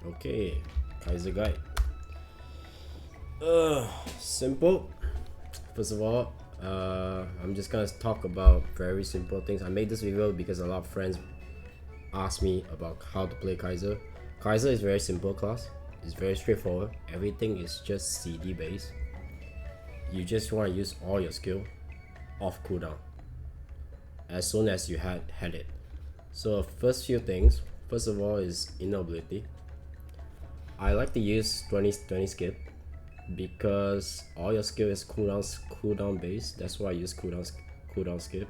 Okay, Kaiser guide. Simple. First of all, I'm just gonna talk about very simple things. I made this video because a lot of friends asked me about how to play Kaiser. Kaiser is very simple class. It's very straightforward. Everything is just CD based. You just want to use all your skill off cooldown as soon as you had it. So first few things. First of all is inability. I like to use 20 skip because all your skill is cooldown based. That's why I use cooldown skip.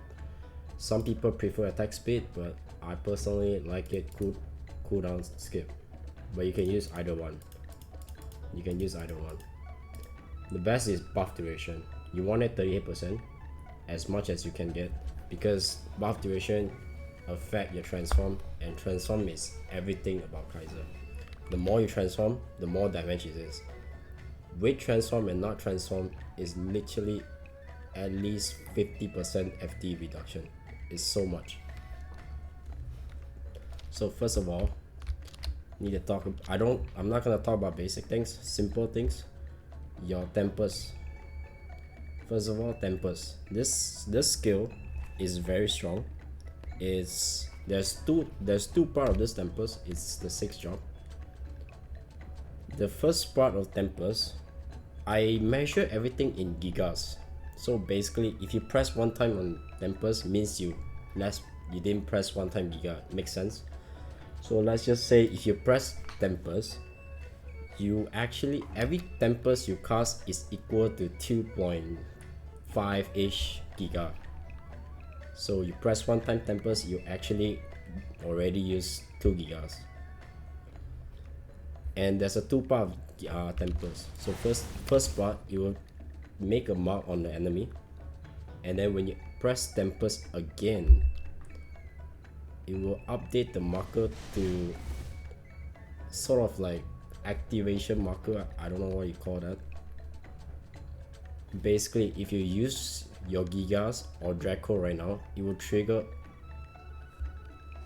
Some people prefer attack speed, but I personally like it cooldown skip. But you can use either one. The best is buff duration. You want it 38%, as much as you can get, because buff duration affect your transform, and transform is everything about Kaiser. The more you transform, the more damage it is. With transform and not transform is literally at least 50% FD reduction. It's so much. So first of all, need to talk. I'm not gonna talk about basic things, simple things. Your Tempest. First of all, Tempest. This skill is very strong. There's two part of this Tempest. It's the 6th job. The first part of Tempest, I measure everything in gigas. So basically, if you press one time on Tempest, means you didn't press one time giga. Makes sense? So let's just say if you press Tempest, you actually, every Tempest you cast is equal to 2.5-ish giga. So you press one time Tempest, you actually already use 2 gigas. And there's a two part of Tempest. So first part, you will make a mark on the enemy, and then when you press Tempest again, it will update the marker to sort of like activation marker. I don't know what you call that. Basically, if you use your Gigas or Draco right now, it will trigger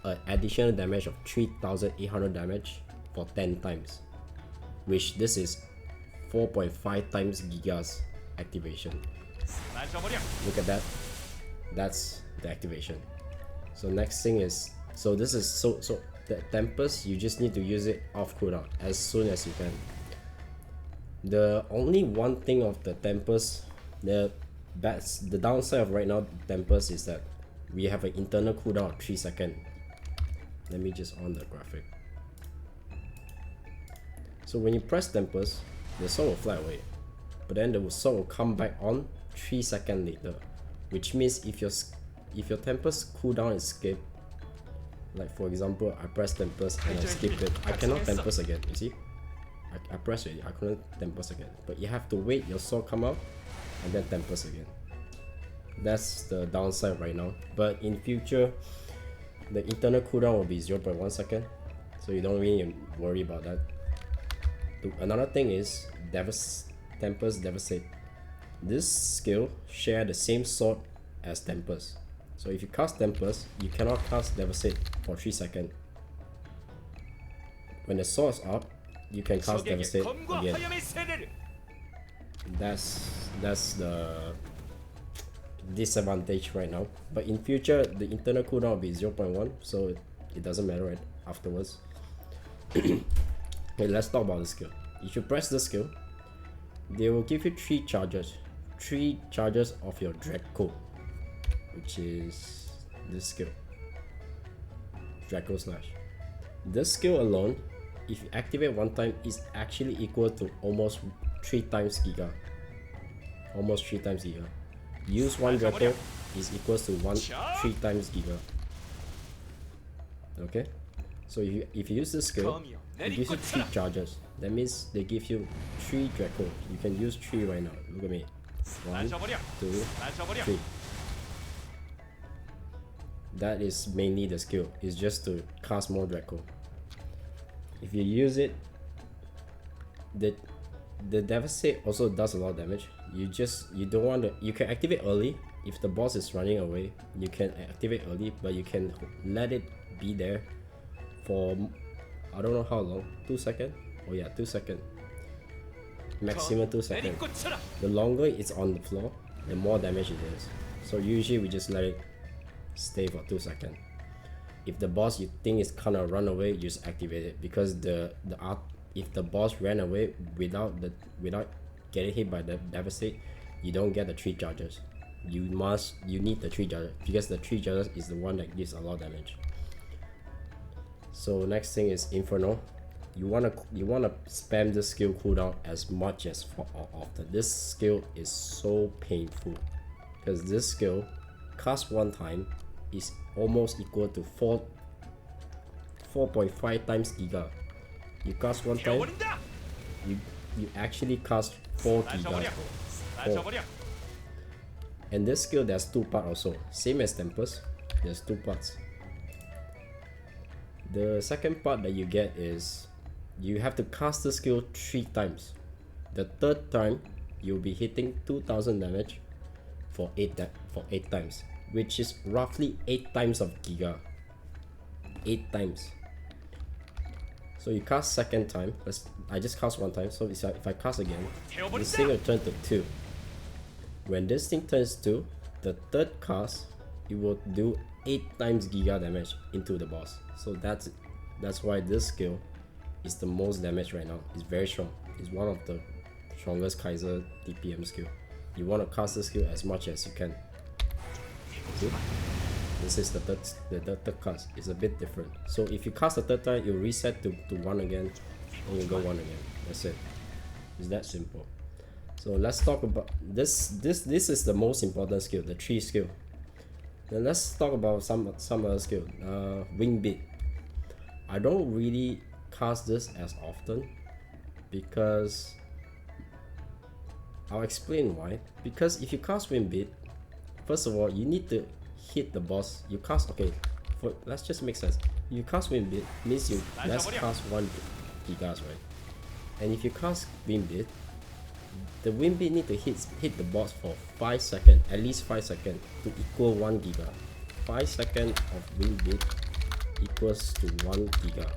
an additional damage of 3,800 damage for 10 times, which this is 4.5 times Gigas activation. Look at that. That's the activation. So next thing is, so this is so the Tempest, you just need to use it off cooldown as soon as you can. The only one thing of the Tempest, the downside of right now Tempest is that we have an internal cooldown of 3 seconds. Let me just on the graphic. So when you press Tempest, the sword will fly away, but then the sword will come back on 3 seconds later, which means if your Tempest cooldown is skipped, like for example, I press Tempest and I skip it, I cannot Tempest again. You see, I press it, I couldn't Tempest again, but you have to wait your sword come out and then Tempest again. That's the downside right now, but in future the internal cooldown will be 0.1 second, so you don't really worry about that. Another thing is Tempest Devastate. This skill share the same sword as Tempest. So if you cast Tempest, you cannot cast Devastate for 3 seconds. When the sword is up, you can cast Devastate again. That's the disadvantage right now. But in future, the internal cooldown will be 0.1, so it doesn't matter right afterwards. Okay, let's talk about the skill. If you press the skill, they will give you 3 charges of your Draco, which is this skill, Draco Slasher. This skill alone, if you activate one time, is actually equal to almost 3 times giga. Use one Draco is equals to 3 times giga. Okay, so if you use this skill, it gives you 3 charges. That means they give you 3 Draco. You can use 3 right now. Look at me. 1, 2, 3. That is mainly the skill. It's just to cast more Draco. If you use it, the Devastate also does a lot of damage. You don't want to. You can activate early if the boss is running away. You can activate early, but you can let it be there for I don't know how long. 2 seconds? Oh yeah, 2 seconds. Maximum 2 seconds. The longer it's on the floor, the more damage it is. So usually we just let it stay for 2 seconds. If the boss you think is gonna run away, you just activate it, because if the boss ran away without getting hit by the Devastate, you don't get the 3 charges. You need the 3 charges, because the 3 charges is the one that gives a lot of damage. So next thing is Inferno. You wanna spam this skill cooldown as much as often. This skill is so painful, because this skill cast one time is almost equal to 4.5 times Giga. You cast one time, you actually cast 4 Gigas. 4. And this skill, there's 2 parts also. Same as Tempest, there's 2 parts. The second part that you get is you have to cast the skill 3 times. The third time, you'll be hitting 2000 damage for 8 times, which is roughly 8 times of Giga. 8 times. So you cast second time. I just cast one time, so if I cast again, this thing will turn to 2. When this thing turns 2, the third cast, it will do 8 times Giga damage into the boss. So that's why this skill is the most damage right now. It's very strong. It's one of the strongest Kaiser TPM skill. You want to cast the skill as much as you can. See? This is the third cast. It's a bit different. So if you cast the third time, you'll reset to 1 again, and you go 1 again. That's it. It's that simple. So let's talk about this. This is the most important skill, the 3 skill. Then let's talk about some other skill. Wing beat. I don't really cast this as often, because I'll explain why. Because if you cast Wind Beat, first of all, you need to hit the boss. You cast, okay, let's just make sense. You cast Wind Beat means you let's cast 1 Gigas, right? And if you cast Wind Beat, the Wind Beat need to hit the boss for 5 seconds, at least 5 seconds, to equal 1 Giga. 5 seconds of Wind Beat equals to 1 Giga.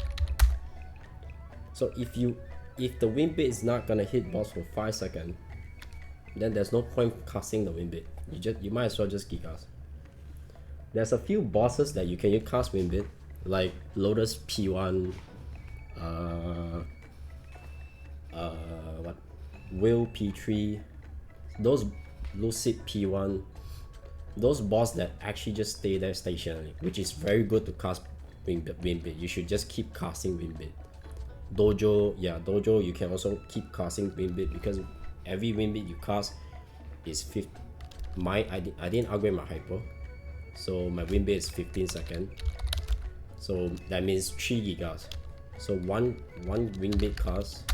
So if the Wind Beat is not gonna hit boss for 5 seconds, then there's no point casting the Wind Beat. You might as well just Gigas. There's a few bosses that you can cast Wind Beat, like Lotus P1, Will P3, those Lucid P1, those boss that actually just stay there stationary, which is very good to cast Wind Beat. You should just keep casting Wind Beat. Dojo, you can also keep casting Wind Beat, because every Wind Beat you cast is 50. I didn't upgrade my hyper, so my Wind Beat is 15 seconds. So that means 3 gigas. So one Wind Beat cast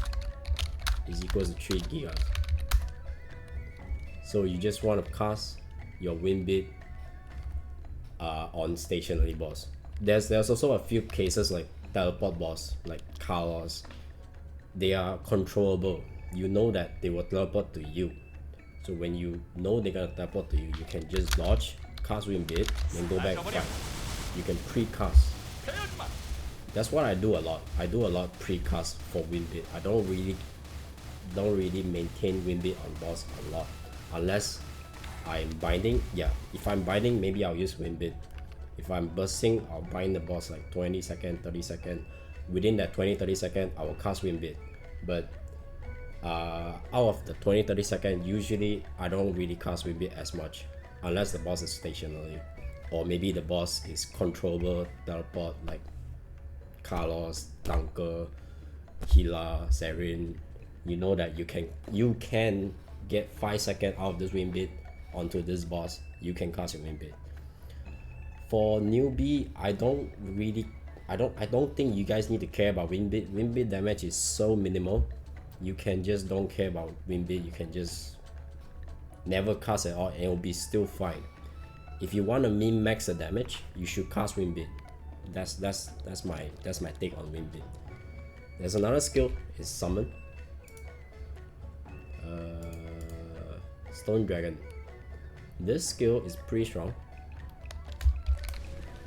is equals to 3 gigas. So you just want to cast your Wind Beat on stationary boss. There's also a few cases like teleport boss, like Carlos. They are controllable. You know that they will teleport to you. So when you know they're gonna teleport to you, you can just dodge, cast Wind Beat, then go back and fight. You can pre-cast. That's what I do a lot. I do a lot pre-cast for Wind Beat. I don't really maintain Wind Beat on boss a lot, unless I'm binding. Yeah, if I'm binding, maybe I'll use Wind Beat. If I'm bursting, I'll bind the boss like 20 seconds, 30 seconds. Within that 20-30 seconds, I will cast Wind Beat. But out of the 20-30 seconds, usually I don't really cast Wind Beat as much, unless the boss is stationary, or maybe the boss is controllable teleport, like Carlos, Dunker, Hila, Serin. You know that you can get 5 seconds out of this Wind Beat onto this boss. You can cast your Wind Beat. For newbie, I don't think you guys need to care about Wind Beat. Wind Beat damage is so minimal. You can just don't care about Wind Beat. You can just never cast at all and it'll be still fine. If you want to min-max the damage, you should cast Wind Beat. That's my take on Wind Beat. There's another skill, is Summon. Stone Dragon. This skill is pretty strong.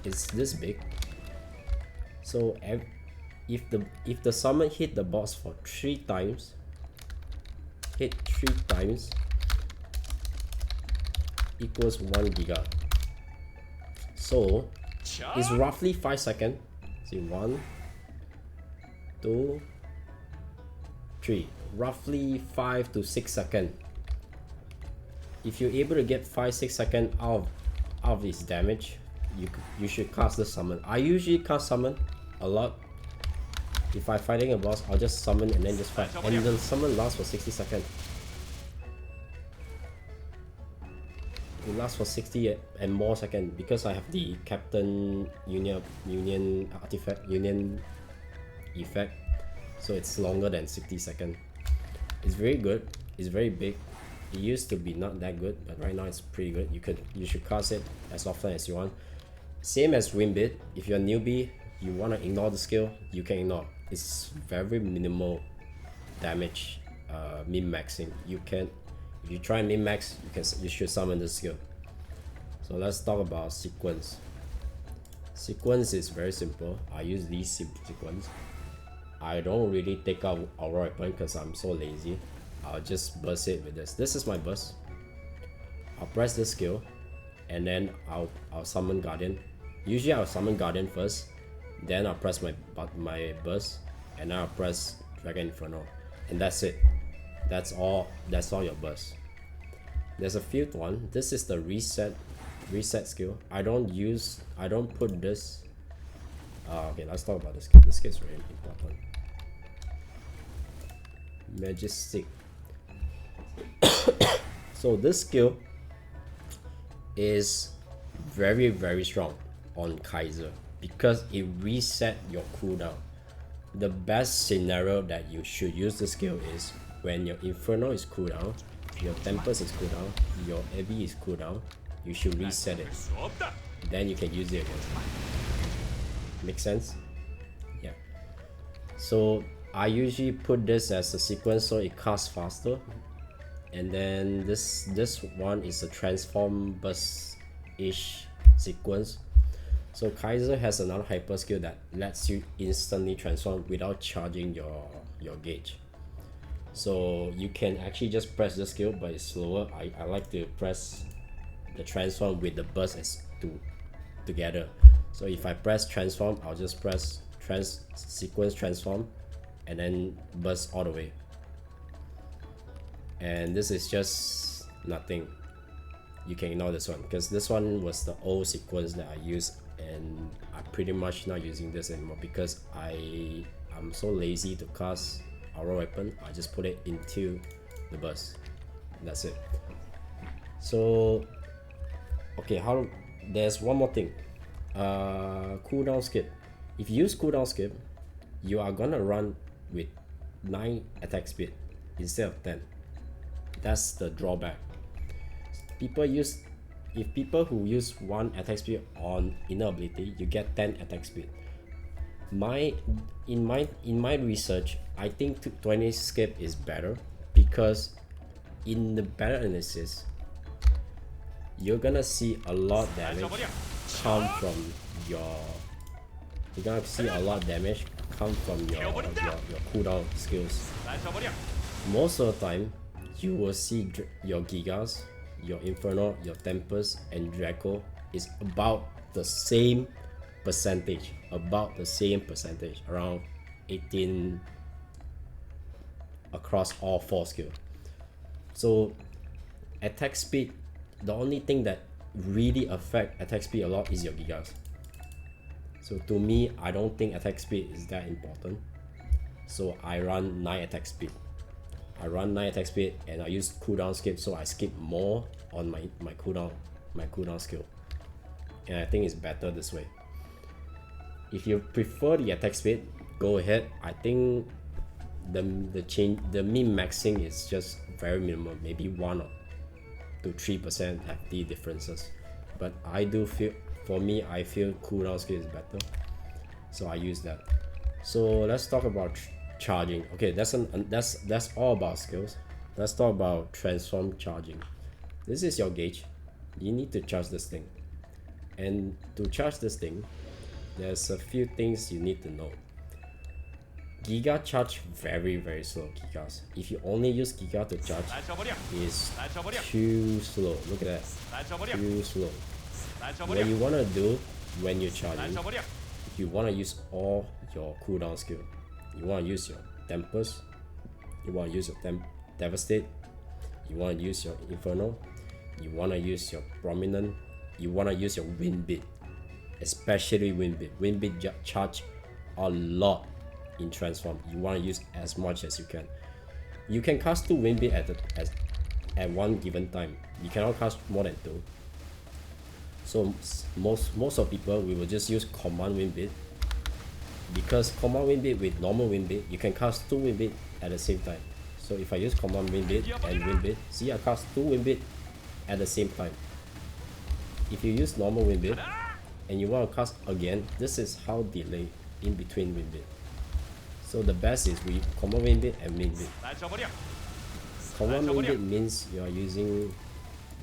It's this big. So if the summon hit the boss for 3 times, equals 1 giga. So it's roughly 5 seconds. See, 1, 2, 3, roughly 5 to 6 seconds. If you're able to get 5-6 seconds out of its damage, you should cast the summon. I usually cast summon a lot. If I'm fighting a boss, I'll just summon and then just fight, and the summon lasts for 60 seconds. It lasts for 60 and more seconds because I have the Captain Union artifact effect, so it's longer than 60 seconds. It's very good. It's very big. It used to be not that good, but right now it's pretty good. You should cast it as often as you want. Same as Wimbit. If you're a newbie, you want to ignore the skill, you can ignore. It's very minimal damage, min-maxing. If you try min-max, you should summon the skill. So let's talk about sequence. Sequence is very simple. I use these sequence. I don't really take out Aura Weapon because I'm so lazy. I'll just burst it with this. This is my burst. I'll press this skill, and then I'll summon Guardian. Usually I'll summon Guardian first, then I'll press my burst, and then I'll press Dragon Inferno, and that's it. That's all your burst. There's a fifth one. This is the reset skill. I don't put this. Okay, let's talk about this skill. This skill is very important. Majestic. So this skill is very, very strong on Kaiser because it reset your cooldown. The best scenario that you should use this skill is when your Inferno is cooldown, your Tempest is cooldown, your Heavy is cooldown. You should reset it. Then you can use it again. Make sense? Yeah. So I usually put this as a sequence so it casts faster. And then this one is a transform burst-ish sequence. So Kaiser has another hyper skill that lets you instantly transform without charging your gauge. So you can actually just press the skill, but it's slower. I like to press the transform with the burst together. So if I press transform, I'll just press sequence transform and then burst all the way. And this is just nothing. You can ignore this one because this one was the old sequence that I used, and I'm pretty much not using this anymore because I'm so lazy to cast Aura Weapon. I just put it into the burst. That's it. So okay, there's one more thing. Cooldown skip. If you use cooldown skip, you are gonna run with 9 attack speed instead of 10. That's the drawback. If people who use 1 attack speed on inner ability, you get 10 attack speed. In my research, I think 20 skip is better because in the battle analysis, you're gonna see a lot of damage come from your cooldown skills. Most of the time, you will see your Gigas, your Inferno, your Tempest, and Draco is about the same percentage, around 18 across all 4 skills. So attack speed, the only thing that really affect attack speed a lot is your Gigas. So to me, I don't think attack speed is that important. So I run 9 attack speed. And I use cooldown skip, so I skip more on my cooldown skill. And I think it's better this way. If you prefer the attack speed, go ahead. I think the min-maxing is just very minimal, maybe 1 to 3% FD differences. But I feel cooldown skill is better, so I use that. So let's talk about charging. Okay, that's all about skills. Let's talk about transform charging. This is your gauge. You need to charge this thing, and to charge this thing, there's a few things you need to know. Giga charge very slow. Gigas. If you only use Giga to charge, it's too slow. Look at that. Too slow. What you wanna do when you're charging, you wanna use all your cooldown skill. You wanna use your Tempest. You wanna use your Devastate. You wanna use your Inferno. You wanna use your Prominent. You wanna use your Wind Beat, especially Wind Beat. Wind Beat charge a lot in transform. You wanna use as much as you can. You can cast 2 Wind Beat at one given time. You cannot cast more than 2. So most of people, we will just use command Wind Beat, because command Wind Beat with normal Wind Beat, you can cast 2 Wind Beat at the same time. So if I use command Wind Beat and Wind Beat, see, I cast 2 Wind Beat at the same time. If you use normal Wind Beat and you want to cast again, this is how delay in between Wind Beat. So the best is we command Wind Beat and Wind Beat. Command Wind Beat means you are using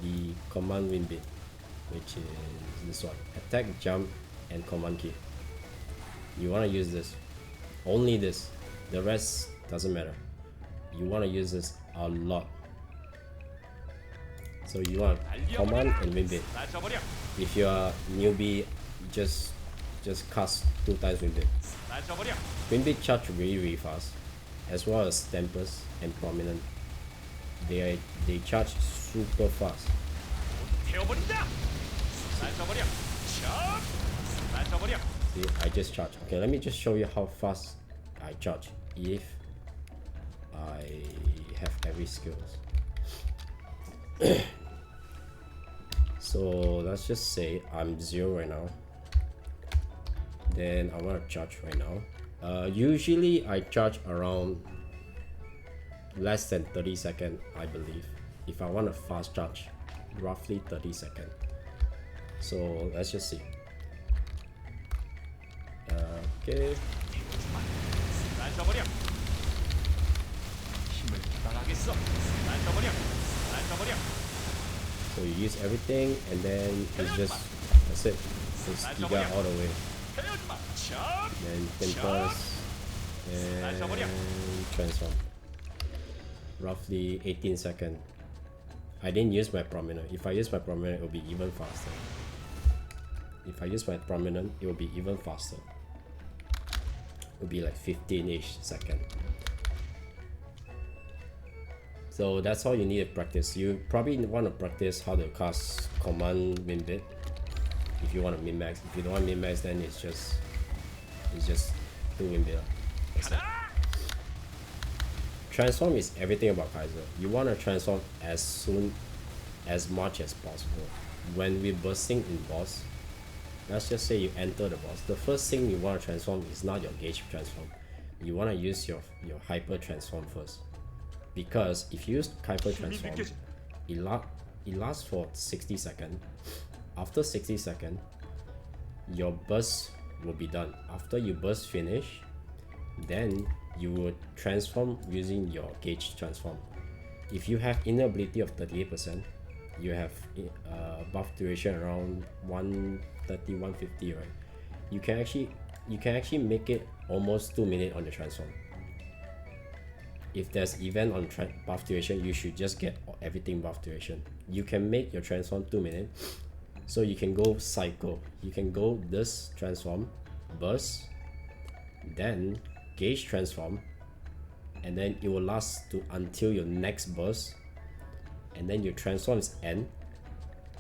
the command Wind Beat, which is this one: attack, jump, and command key. You want to use this, only this, the rest doesn't matter. You want to use this a lot. So you want command and Wind Beat. If you are newbie, just cast 2 times Wind Beat. Wind Beat charge really fast, as well as Tempest and Prominent. They charge super fast. See, I just charge. Okay, let me just show you how fast I charge if I have every skills. So let's just say I'm 0 right now. Then I want to charge right now. Usually I charge around less than 30 seconds, I believe. If I want a fast charge, roughly 30 seconds. So let's just see. Okay. So you use everything, and then it's just, that's it. It's Giga all the way. Then Tempest and transform. Roughly 18 seconds. I didn't use my Prominent. If I use my Prominent, it will be even faster. If I use my Prominent, it will be even faster. It will be like 15-ish seconds. So that's all you need to practice. You probably want to practice how to cast command Wind Beat if you want to min-max. If you don't want min-max, then it's just do Wind Beat. Transform is everything about Kaiser. You want to transform as much as possible. When we're bursting in boss, let's just say you enter the boss, the first thing you want to transform is not your gauge transform. You want to use your hyper transform first, because if you use hyper transform, it lasts for 60 seconds. After 60 seconds, your burst will be done. After you burst finish, then you will transform using your gauge transform. If you have inner ability of 38%, you have buff duration around 130, 150, right? You can actually make it almost 2 minutes on the transform. If there's event on buff duration, you should just get everything buff duration. You can make your transform 2 minutes, so you can go cycle. You can go this transform, burst, then gauge transform, and then it will last until your next burst, and then your transforms end.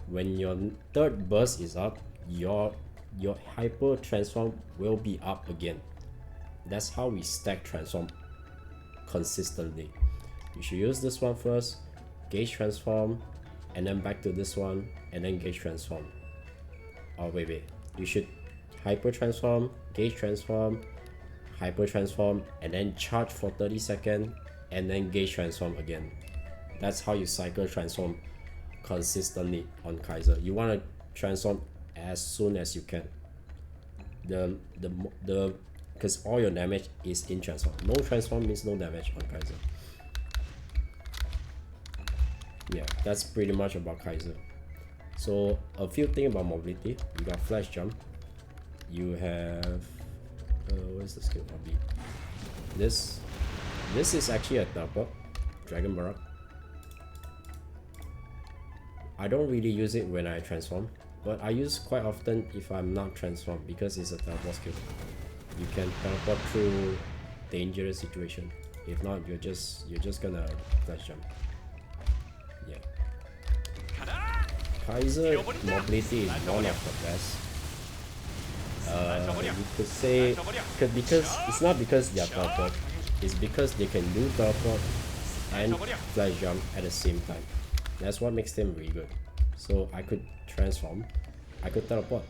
When your third burst is up, your hyper transform will be up again. That's how we stack transform consistently. You should use this one first, gauge transform, and then back to this one, and then gauge transform. Oh wait, you should hyper transform, gauge transform, hyper transform, and then charge for 30 seconds, and then gauge transform again. That's how you cycle transform consistently on Kaiser. You want to transform as soon as you can. Because all your damage is in transform. No transform means no damage on Kaiser. Yeah, that's pretty much about Kaiser. So a few things about mobility. You got flash jump. You have where's the skill? This is actually a teleport, Dragon Barak. I don't really use it when I transform, but I use quite often if I'm not transformed because it's a teleport skill. You can teleport through dangerous situation. If not, you're just gonna flash jump. Yeah. Kaiser mobility is one of the best. You could say because it's not because they are teleport, it's because they can do teleport and flash jump at the same time. That's what makes them really good. So I could transform, I could teleport.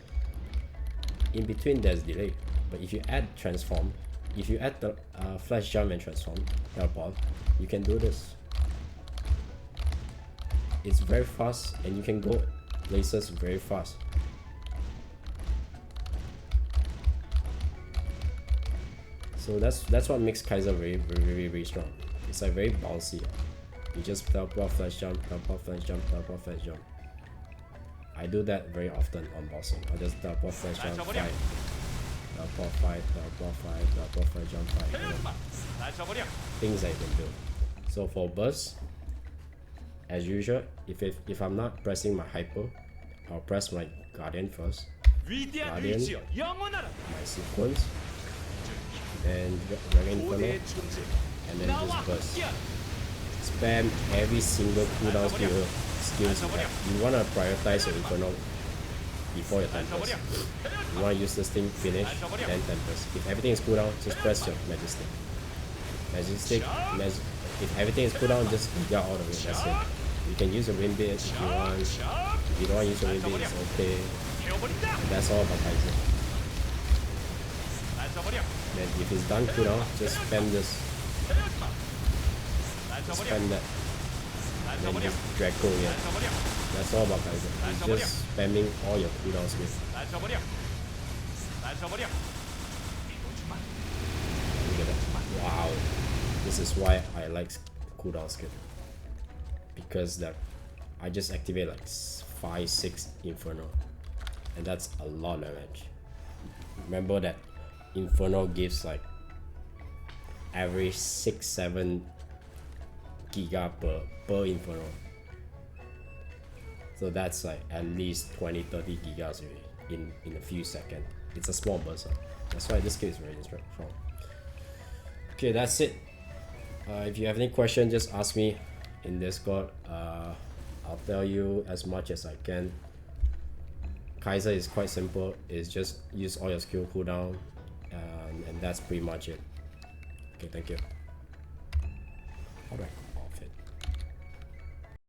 In between there's delay, but if you add transform, if you add the flash jump and transform, teleport, you can do this. It's very fast and you can go places very fast. So that's what makes Kaiser very strong. It's like very bouncy. You just teleport, flash jump, teleport, flash jump, teleport, flash jump. I do that very often on bossing. I'll just teleport, flash jump, fight. Teleport, fight, teleport, fight, teleport, flash jump, fight. You know, things that you can do. So for burst, as usual, if I'm not pressing my hyper, I'll press my guardian first. Guardian, my sequence, then Dragon Inferno, and then just burst. Spam every single cooldown skills you have. You want to prioritize your Inferno before your Tempest. You want to use this thing, finish, then Tempest. If everything is cooldown, just press your Majestic. If everything is cooldown, just get out of it, that's it. You can use a wind bit if you want. If you don't want to use a wind bit, it's okay. And that's all about Kaiser. Then if it's done cooldown, just spam this. Just spam that. And then just Draco, yeah. That's all about Kaiser. It's just spamming all your cooldown skills. Look at that. Wow. This is why I like cooldown skill. Because that I just activate like 5-6 Inferno. And that's a lot of damage. Remember that Inferno gives like average 6-7 giga per Inferno. So that's like at least 20-30 gigas in a few seconds. It's a small burst. That's why this skill is very strong. Okay, that's it. If you have any question, just ask me in Discord. I'll tell you as much as I can. Kaiser is quite simple. It's just use all your skill cooldown, and that's pretty much it. Okay, thank you. Alright, off it.